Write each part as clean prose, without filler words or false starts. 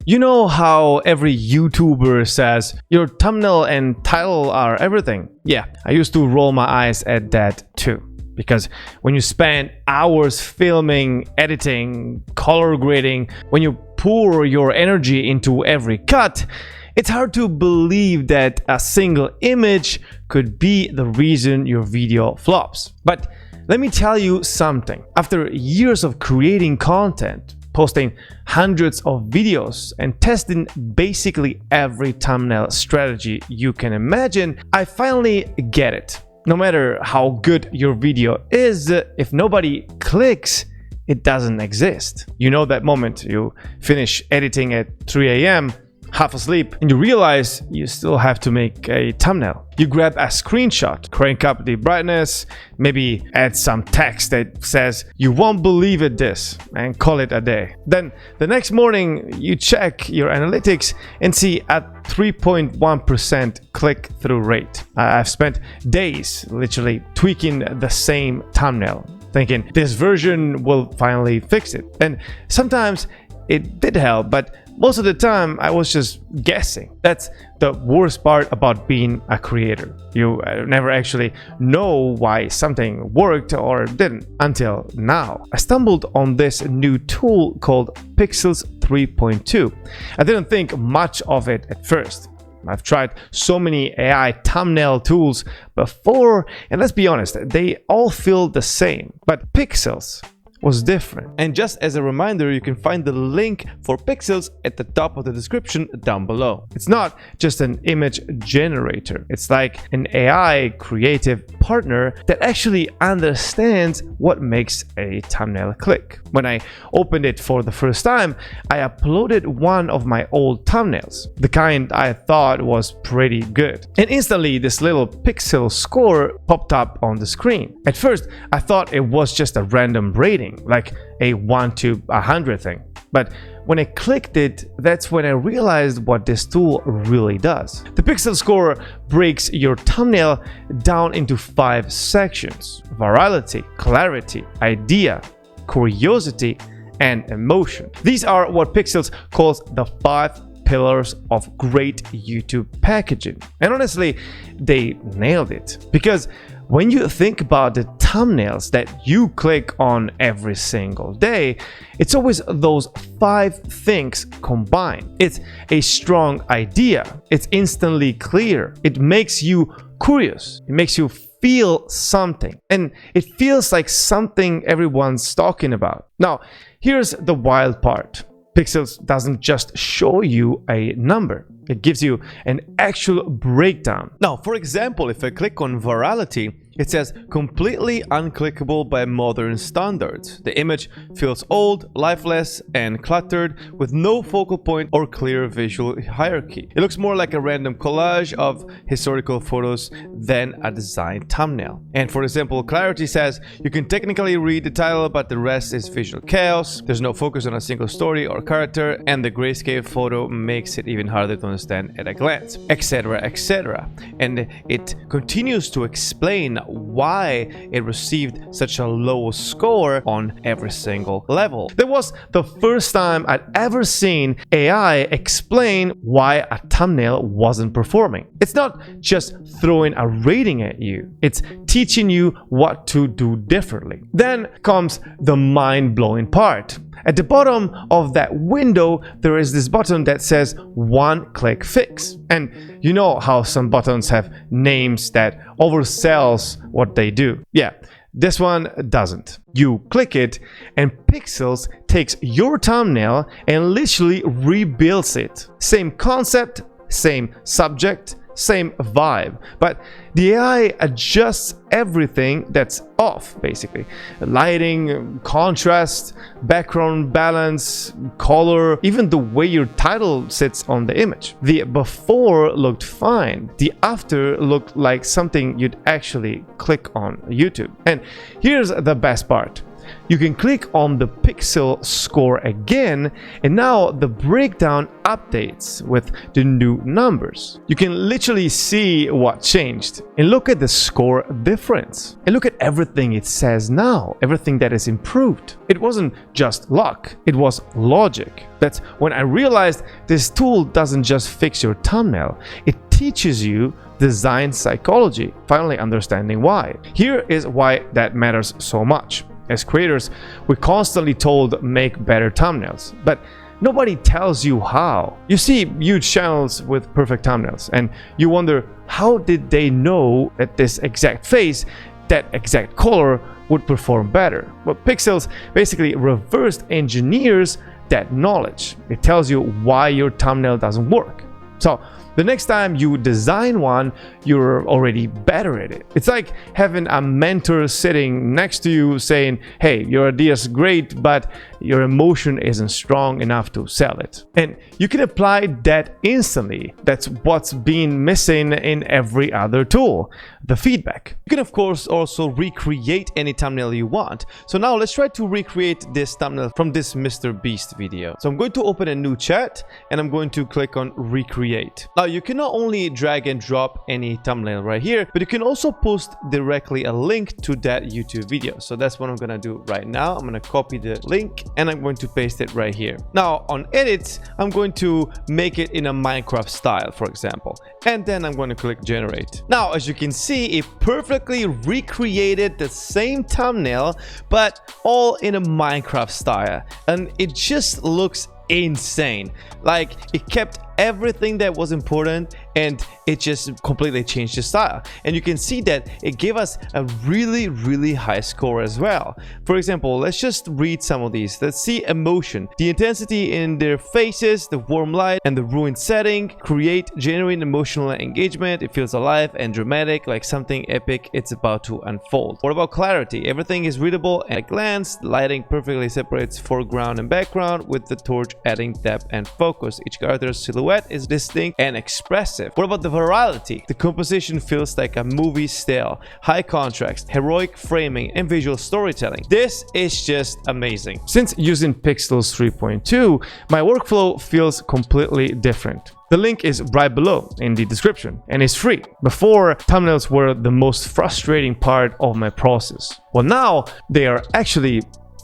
You know how every YouTuber says your thumbnail and title are everything? Yeah, I used to roll my eyes at that too. Because when you spend hours filming, editing, color grading, when you pour your energy into every cut, it's hard to believe that a single image could be the reason your video flops. But let me tell you something. After years of creating content, posting hundreds of videos, and testing basically every thumbnail strategy you can imagine, I finally get it. No matter how good your video is, if nobody clicks, it doesn't exist. You know that moment you finish editing at 3 a.m., half asleep, and you realize you still have to make a thumbnail. You grab a screenshot, crank up the brightness, maybe add some text that says, "You won't believe it this," and call it a day. Then the next morning, you check your analytics and see a 3.1% click-through rate. I've spent days literally tweaking the same thumbnail, thinking this version will finally fix it. And sometimes it did help, but most of the time I was just guessing. That's the worst part about being a creator. You never actually know why something worked or didn't until now. I stumbled on this new tool called Pixels 3.2. I didn't think much of it at first. I've tried so many AI thumbnail tools before, and let's be honest, they all feel the same. But Pixels was different. And just as a reminder, you can find the link for Pixels at the top of the description down below. It's not just an image generator. It's like an AI creative partner that actually understands what makes a thumbnail click. When I opened it for the first time, I uploaded one of my old thumbnails, the kind I thought was pretty good. And instantly this little pixel score popped up on the screen. At first, I thought it was just a random rating, like a 1 to 100 thing. But when I clicked it, that's when I realized what this tool really does. The pixel score breaks your thumbnail down into 5 sections: virality, clarity, idea, curiosity, and emotion. These are what Pixels calls the 5 pillars of great YouTube packaging. And honestly, they nailed it. Because when you think about the thumbnails that you click on every single day, it's always those 5 things combined. It's a strong idea. It's instantly clear. It makes you curious. It makes you feel something. And it feels like something everyone's talking about. Now, here's the wild part. Pixels doesn't just show you a number. It gives you an actual breakdown. Now, for example, if I click on virality, it says completely unclickable by modern standards. The image feels old, lifeless, and cluttered with no focal point or clear visual hierarchy. It looks more like a random collage of historical photos than a designed thumbnail. And for example, clarity says you can technically read the title, but the rest is visual chaos. There's no focus on a single story or character, and the grayscale photo makes it even harder to understand at a glance, etc., etc. And it continues to explain why it received such a low score on every single level. That was the first time I'd ever seen AI explain why a thumbnail wasn't performing. It's not just throwing a rating at you, it's teaching you what to do differently. Then comes the mind-blowing part. At the bottom of that window, there is this button that says one-click fix. And you know how some buttons have names that oversells what they do. Yeah, this one doesn't. You click it and Pixels takes your thumbnail and literally rebuilds it. Same concept, same subject, same vibe, but the AI adjusts everything that's off, basically. Lighting, contrast, background balance, color, even the way your title sits on the image. The before looked fine. The after looked like something you'd actually click on YouTube. And here's the best part. You can click on the pixel score again, and now the breakdown updates with the new numbers. You can literally see what changed and look at the score difference. And look at everything it says now, everything that is improved. It wasn't just luck, it was logic. That's when I realized this tool doesn't just fix your thumbnail, it teaches you design psychology, finally understanding why. Here is why that matters so much. As creators, we're constantly told make better thumbnails, but nobody tells you how. You see huge channels with perfect thumbnails and you wonder, how did they know that this exact face, that exact color would perform better? Well, Pixels basically reverse engineers that knowledge. It tells you why your thumbnail doesn't work. So the next time you design one, you're already better at it. It's like having a mentor sitting next to you saying, hey, your idea is great, but your emotion isn't strong enough to sell it. And you can apply that instantly. That's what's been missing in every other tool, the feedback. You can of course also recreate any thumbnail you want. So now let's try to recreate this thumbnail from this Mr. Beast video. So I'm going to open a new chat and I'm going to click on recreate. Now you can not only drag and drop any thumbnail right here, but you can also post directly a link to that YouTube video. So that's what I'm gonna do right now. I'm gonna copy the link and I'm going to paste it right here. Now on edits, I'm going to make it in a Minecraft style, for example, and then I'm going to click generate. Now as you can see, it perfectly recreated the same thumbnail but all in a Minecraft style, and it just looks insane. Like, it kept everything that was important and it just completely changed the style. And you can see that it gave us a really high score as well. For example, let's just read some of these. Let's see emotion. The intensity in their faces, the warm light, and the ruined setting create genuine emotional engagement. It feels alive and dramatic, like something epic it's about to unfold. What about clarity? Everything is readable at a glance. The lighting perfectly separates foreground and background, with the torch adding depth and focus. Each character's silhouette is distinct and expressive. What about the virality? The composition feels like a movie style, high contrast, heroic framing, and visual storytelling. This is just amazing. Since using Pixels 3.2, my workflow feels completely different. The link is right below in the description and it's free. Before, thumbnails were the most frustrating part of my process. Well, now they are actually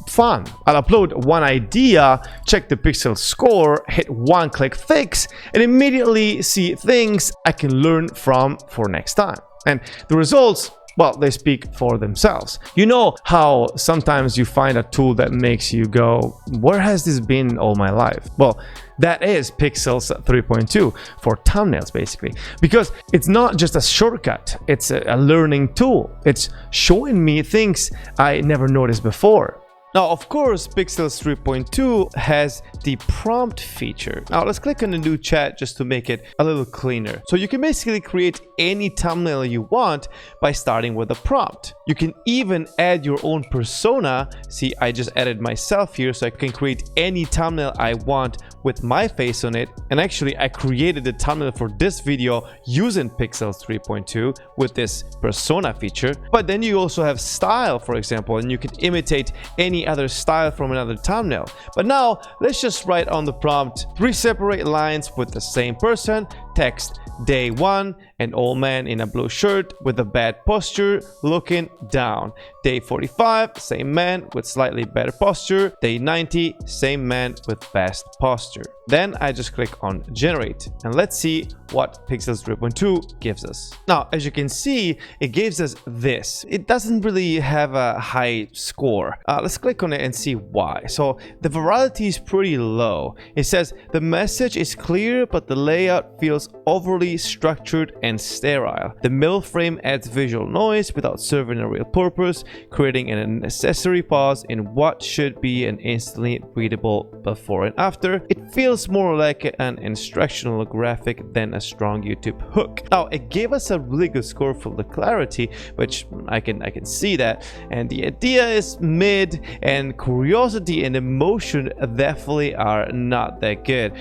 fun. I'll upload one idea, check the pixel score, hit one click fix, and immediately see things I can learn from for next time. And the results, well, they speak for themselves. You know how sometimes you find a tool that makes you go, where has this been all my life? Well, that is Pixels 3.2 for thumbnails, basically, because it's not just a shortcut, it's a learning tool. It's showing me things I never noticed before. Now, of course, Pixels 3.2 has the prompt feature. Now, let's click on the new chat just to make it a little cleaner. So you can basically create any thumbnail you want by starting with a prompt. You can even add your own persona. See, I just added myself here, so I can create any thumbnail I want with my face on it. And actually, I created the thumbnail for this video using Pixels 3.2 with this persona feature. But then you also have style, for example, and you can imitate any other style from another thumbnail. But now let's just write on the prompt 3 separate lines with the same person, text day 1, an old man in a blue shirt with a bad posture looking down. Day 45, same man with slightly better posture. Day 90, same man with best posture. Then I just click on generate and let's see what Pixels 3.2 gives us. Now, as you can see, it gives us this. It doesn't really have a high score. Let's click on it and see why. So the virality is pretty low. It says the message is clear, but the layout feels overly structured and sterile. The middle frame adds visual noise without serving a real purpose, creating an unnecessary pause in what should be an instantly readable before and after. It feels feels more like an instructional graphic than a strong YouTube hook. Now, it gave us a really good score for the clarity, which I can see that, and the idea is mid, and curiosity and emotion definitely are not that good.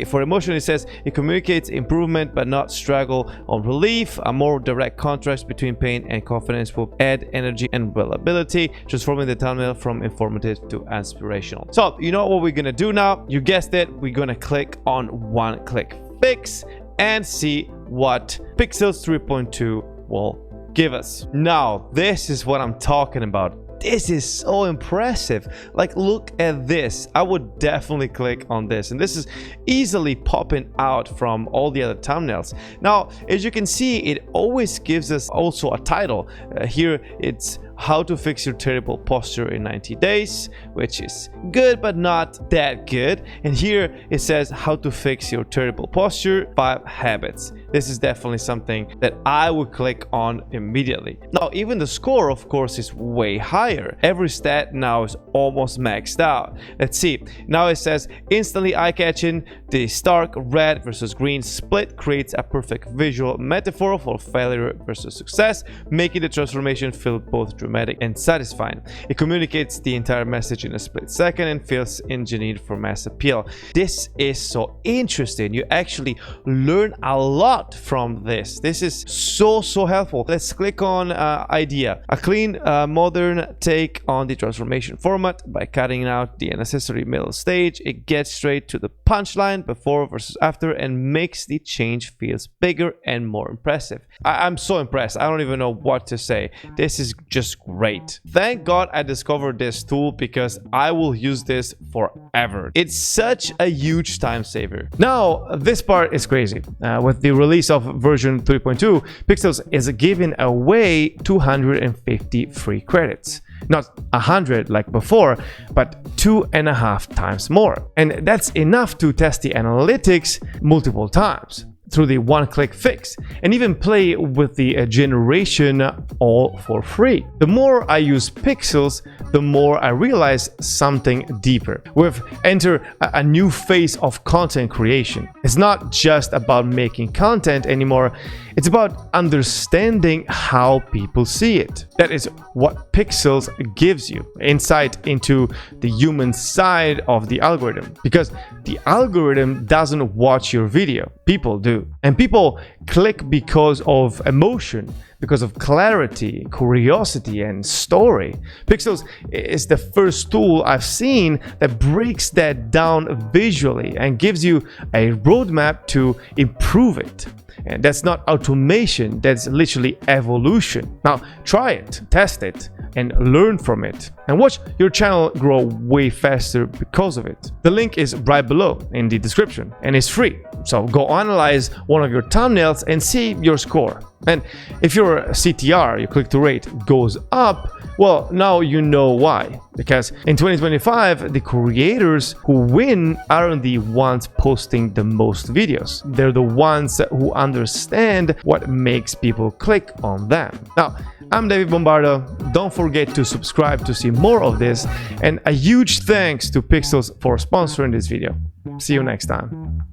For emotion, it says it communicates improvement but not struggle on relief. A more direct contrast between pain and confidence will add energy and reliability, transforming the thumbnail from informative to inspirational. So you know what we're gonna do now? You guessed it, we're gonna click on one click fix and see what Pixels 3.2 will give us. Now, this is what I'm talking about. This is so impressive. Like, look at this. I would definitely click on this, and this is easily popping out from all the other thumbnails. Now, as you can see, it always gives us also a title. Here it's how to fix your terrible posture in 90 days, which is good but not that good. And here it says how to fix your terrible posture, 5 habits. This is definitely something that I would click on immediately. Now, even the score, of course, is way higher. Every stat now is almost maxed out. Let's see. Now it says instantly eye-catching. The stark red versus green split creates a perfect visual metaphor for failure versus success, making the transformation feel both dramatic and satisfying. It communicates the entire message in a split second and feels engineered for mass appeal. This is so interesting. You actually learn a lot from this. This is so helpful. Let's click on idea. A clean, modern take on the transformation format. By cutting out the unnecessary middle stage, it gets straight to the punchline, before versus after, and makes the change feels bigger and more impressive. I'm so impressed. I don't even know what to say. This is just great. Thank God I discovered this tool, because I will use this forever. It's such a huge time saver. Now, this part is crazy. With the release of version 3.2, Pixels is giving away 250 free credits. Not 100 like before, but 2.5 times more. And that's enough to test the analytics multiple times through the one-click fix, and even play with the generation all for free. The more I use Pixels, the more I realize something deeper. We've entered a new phase of content creation. It's not just about making content anymore, it's about understanding how people see it. That is what Pixels gives you, insight into the human side of the algorithm. Because the algorithm doesn't watch your video, people do. And people click because of emotion, because of clarity, curiosity, and story. Pixels is the first tool I've seen that breaks that down visually and gives you a roadmap to improve it. And that's not automation, that's literally evolution. Now, try it, test it, and learn from it, and watch your channel grow way faster because of it. The link is right below in the description, and it's free. So go analyze one of your thumbnails and see your score. And if your CTR, your click-through rate, goes up, well, now you know why. Because in 2025, the creators who win aren't the ones posting the most videos. They're the ones who understand what makes people click on them. Now, I'm David Bombardo. Don't forget to subscribe to see more of this. And a huge thanks to Pixels for sponsoring this video. See you next time.